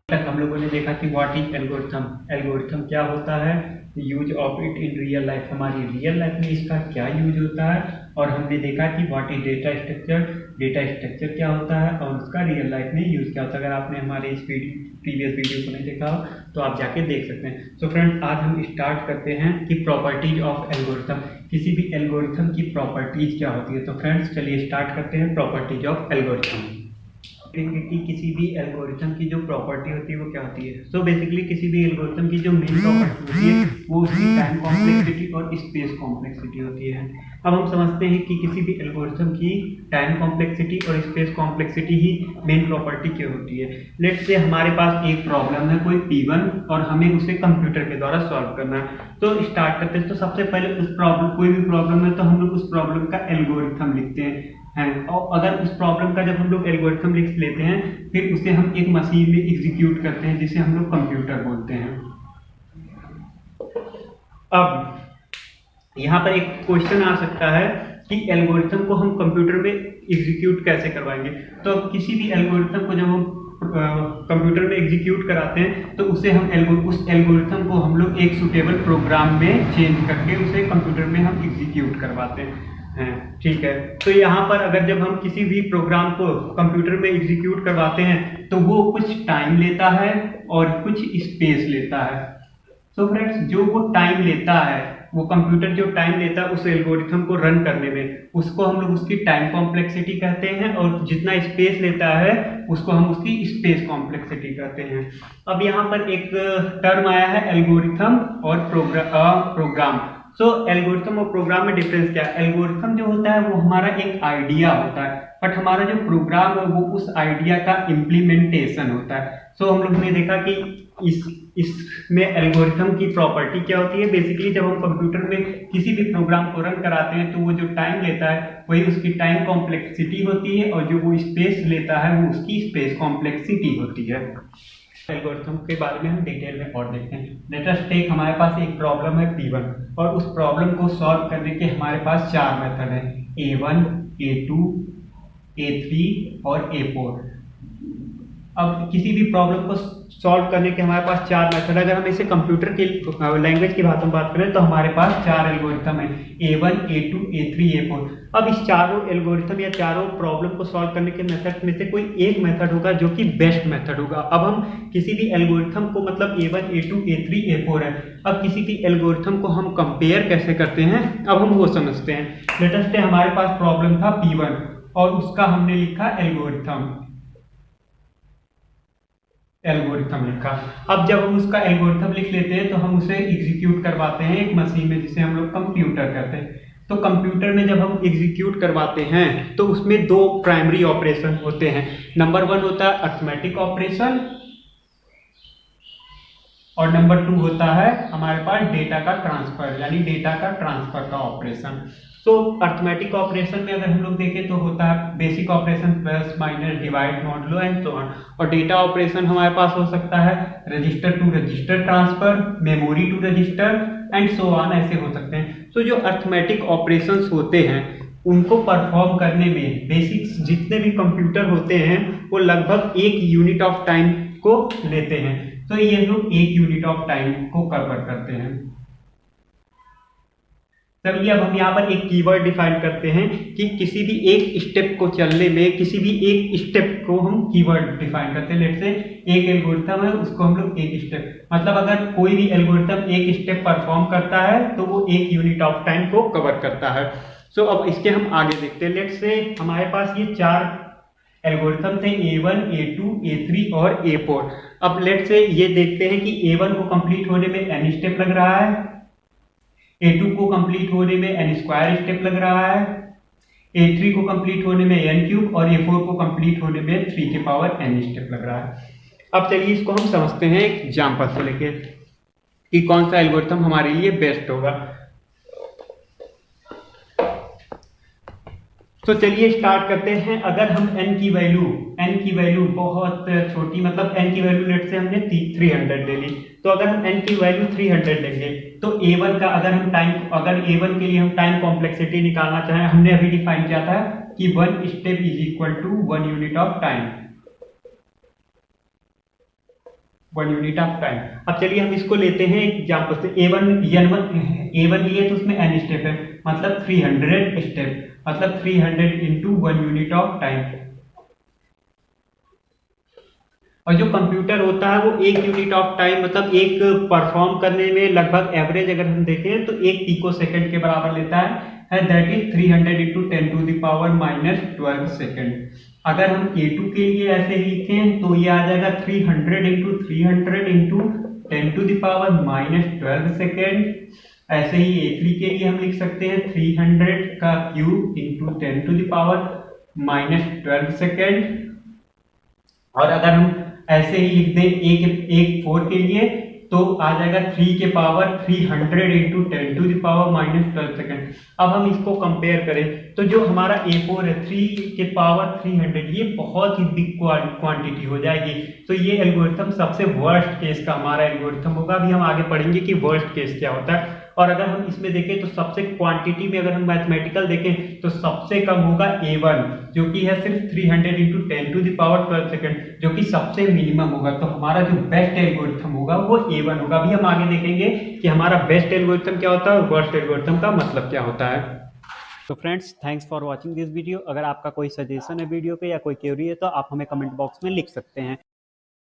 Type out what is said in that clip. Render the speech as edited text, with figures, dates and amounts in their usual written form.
तक हम लोगों ने देखा कि व्हाट इज एल्गोरिथम। एल्गोरिथम क्या होता है, use of it in real life, हमारी रियल लाइफ में इसका क्या यूज होता है। और हमने देखा कि what is data structure, data structure क्या होता है और उसका रियल लाइफ में यूज क्या होता है। अगर आपने हमारे इस प्रीवियस वीडियो को नहीं देखा हो तो आप जाके देख सकते हैं। सो फ्रेंड्स, आज हम स्टार्ट करते हैं कि प्रॉपर्टीज ऑफ एल्गोरिथम, किसी भी एल्गोरिथम की प्रॉपर्टीज क्या होती है। तो फ्रेंड्स चलिए स्टार्ट करते हैं प्रॉपर्टीज ऑफ एल्गोरिथम। कि किसी भी एल्गोरिथम की जो प्रॉपर्टी होती है वो क्या होती है। सो बेसिकली किसी भी एल्गोरिथम की जो मेन प्रॉपर्टी होती है वो उसकी टाइम कॉम्प्लेक्सिटी और स्पेस कॉम्प्लेक्सिटी होती है। अब हम समझते हैं कि किसी भी एल्गोरिथम की टाइम कॉम्प्लेक्सिटी और स्पेस कॉम्प्लेक्सिटी ही मेन प्रॉपर्टी क्या होती है। लेट्स से हमारे पास एक प्रॉब्लम है कोई P1 और हमें उसे कंप्यूटर के द्वारा सॉल्व करना है। तो स्टार्ट करते हैं। तो सबसे पहले उस प्रॉब्लम, कोई भी प्रॉब्लम है तो हम लोग उस प्रॉब्लम का एल्गोरिथम लिखते हैं। और अगर उस प्रॉब्लम का जब हम लोग एल्गोरिथम लिख लेते हैं फिर उसे हम एक मशीन में एग्जीक्यूट करते हैं जिसे हम लोग कंप्यूटर बोलते हैं। अब यहाँ पर एक क्वेश्चन आ सकता है कि एल्गोरिथम को हम कंप्यूटर में एग्जीक्यूट कैसे करवाएंगे। तो किसी भी एल्गोरिथम को जब हम कंप्यूटर में एग्जीक्यूट कराते हैं तो उसे हम उस एल्गोरिथम को हम लोग एक सुटेबल प्रोग्राम में चेंज करके उसे कंप्यूटर में हम एग्जीक्यूट करवाते हैं। ठीक है। तो यहाँ पर अगर जब हम किसी भी प्रोग्राम को कंप्यूटर में एग्जीक्यूट करवाते हैं तो वो कुछ टाइम लेता है और कुछ स्पेस लेता है। तो फ्रेंड्स, जो वो टाइम लेता है, वो कंप्यूटर जो टाइम लेता है उस एल्गोरिथम को रन करने में, उसको हम लोग उसकी टाइम कॉम्प्लेक्सिटी कहते हैं। और जितना स्पेस लेता है उसको हम उसकी स्पेस कॉम्प्लेक्सिटी कहते हैं। अब यहाँ पर एक टर्म आया है एल्गोरिथम और प्रोग्राम। सो एल्गोरिथम और प्रोग्राम में डिफरेंस क्या है। एल्गोरिथम जो होता है वो हमारा एक आइडिया होता है, बट हमारा जो प्रोग्राम है वो उस आइडिया का इम्प्लीमेंटेशन होता है। सो हम लोग ने देखा कि इसमें एल्गोरिथम की प्रॉपर्टी क्या होती है। बेसिकली जब हम कंप्यूटर में किसी भी प्रोग्राम को रन कराते हैं तो वो जो टाइम लेता है वही उसकी टाइम कॉम्प्लेक्सिटी होती है और जो वो स्पेस लेता है वो उसकी स्पेस कॉम्प्लेक्सिटी होती है। एल्गोरिथम के बारे में हम डिटेल में और देखते हैं। लेट अस टेक, हमारे पास एक प्रॉब्लम है P1 और उस प्रॉब्लम को सॉल्व करने के हमारे पास 4 मेथड हैं, A1, A2, A3 और A4। अब किसी भी प्रॉब्लम को सॉल्व करने के हमारे पास 4 मेथड है। अगर हम इसे कंप्यूटर की लैंग्वेज की भाषा में बात करें तो हमारे पास 4 एल्गोरिथम है, A1, A2, A3, A4। अब इस चारों एल्गोरिथम या चारों प्रॉब्लम को सॉल्व करने के मेथड में से कोई एक मेथड होगा जो कि बेस्ट मेथड होगा। अब हम किसी भी एल्गोरिथम को, मतलब A1, A2, A3, A4 है, अब किसी भी एल्गोरिथम को हम कंपेयर कैसे करते हैं अब हम वो समझते हैं। लेट अस से हमारे पास प्रॉब्लम था P1 और उसका हमने लिखा एल्गोरिथम लिखा। अब जब हम उसका एल्गोरिथम लिख लेते हैं तो हम उसे एग्जीक्यूट करवाते हैं एक मशीन में जिसे हम लोग कंप्यूटर कहते हैं। तो कंप्यूटर में जब हम एग्जीक्यूट करवाते हैं तो उसमें 2 प्राइमरी ऑपरेशन होते हैं। नंबर 1 होता है अरिथमेटिक ऑपरेशन और नंबर 2 होता है हमारे पास डेटा का ट्रांसफर, यानी डेटा का ट्रांसफर का ऑपरेशन। तो अरिथमेटिक ऑपरेशन में अगर हम लोग देखें तो होता है basic operation, plus minus divide modulo and so on. और डेटा ऑपरेशन हमारे पास हो सकता है register to register transfer, memory to register and so on, ऐसे हो सकते हैं। तो जो अरिथमेटिक ऑपरेशंस होते हैं उनको परफॉर्म करने में बेसिक्स जितने भी कंप्यूटर होते हैं वो लगभग 1 यूनिट ऑफ टाइम को लेते हैं। तो ये लोग 1 यूनिट ऑफ टाइम को कवर करते हैं। चलिए अब हम यहाँ पर एक कीवर्ड डिफाइन करते हैं कि किसी भी एक स्टेप को चलने में, किसी भी एक स्टेप को हम कीवर्ड डिफाइन करते हैं। लेट्स से एक एल्गोरिथम है, उसको हम लोग एक स्टेप, मतलब अगर कोई भी एल्गोरिथम एक स्टेप परफॉर्म करता है तो वो 1 यूनिट ऑफ टाइम को कवर करता है। सो अब इसके हम आगे देखते हैं। लेट्स से हमारे पास ये 4 एल्गोरिथम थे, A1, A2, A3 और A4। अब लेट्स से ये देखते हैं कि A1 को कंप्लीट होने में n स्टेप लग रहा है, A2 को कंप्लीट होने में n स्क्वायर स्टेप लग रहा है, A3 को कंप्लीट होने में n क्यूब और A4 को कंप्लीट होने में 3 के पावर n स्टेप लग रहा है। अब चलिए इसको हम समझते हैं एक एग्जांपल से लेके कि कौन सा एल्गोरिथम हमारे लिए बेस्ट होगा। तो चलिए स्टार्ट करते हैं। अगर हम n की वैल्यू बहुत छोटी, मतलब n की वैल्यू लेट से हमने 300 ले ली, तो अगर हम n की वैल्यू 300 लेंगे तो A1 का अगर A1 के लिए हम टाइम कॉम्प्लेक्सिटी निकालना चाहें, हमने अभी डिफाइन किया था कि 1 step is equal to 1 unit of time. 1 unit of time. अब चलिए हम इसको लेते हैं एग्जाम्पल से A1 लिए तो उसमें n स्टेप है, मतलब 300 स्टेप, मतलब 300 इंटू 1 यूनिट ऑफ टाइम। और जो कंप्यूटर होता है वो 1 यूनिट ऑफ टाइम, मतलब एक परफॉर्म करने में लगभग एवरेज अगर हम देखें तो 1 पिको सेकंड के बराबर लेता है, that is 300 into 10 to the power minus 12 second. अगर हम A2 के लिए ऐसे ही लिखें तो ये आ जाएगा 300 into 300 into 10 to the power minus 12 second. ऐसे ही A3 के लिए हम लिख सकते हैं 300 का cube into 10 to the power minus 12 second. और अगर हम ऐसे ही लिख दें एक 4 के लिए तो आ जाएगा 3 के power 300 into 10 to the power minus 12 second. अब हम इसको कंपेयर करें तो जो हमारा A4 है 3 के पावर 300, ये बहुत ही बिग क्वांटिटी हो जाएगी। तो ये एल्गोरिथम सबसे वर्स्ट केस का हमारा एल्गोरिथम होगा। अभी हम आगे पढ़ेंगे कि वर्स्ट केस क्या होता है। और अगर हम इसमें देखें तो सबसे क्वांटिटी में अगर हम मैथमेटिकल देखें तो सबसे कम होगा A1, जो कि है सिर्फ 300 into 10 to the power 12 second, जो कि सबसे मिनिमम होगा। तो हमारा जो बेस्ट एल्गोरिथम होगा वो A1 होगा। अभी हम आगे देखेंगे कि हमारा बेस्ट एल्गोरिथम क्या होता है और वर्स्ट एल्गोरिथम का मतलब क्या होता है। तो friends, thanks for watching this video. अगर आपका कोई सजेशन है वीडियो पे या कोई क्वेरी है तो आप हमें कमेंट बॉक्स में लिख सकते हैं।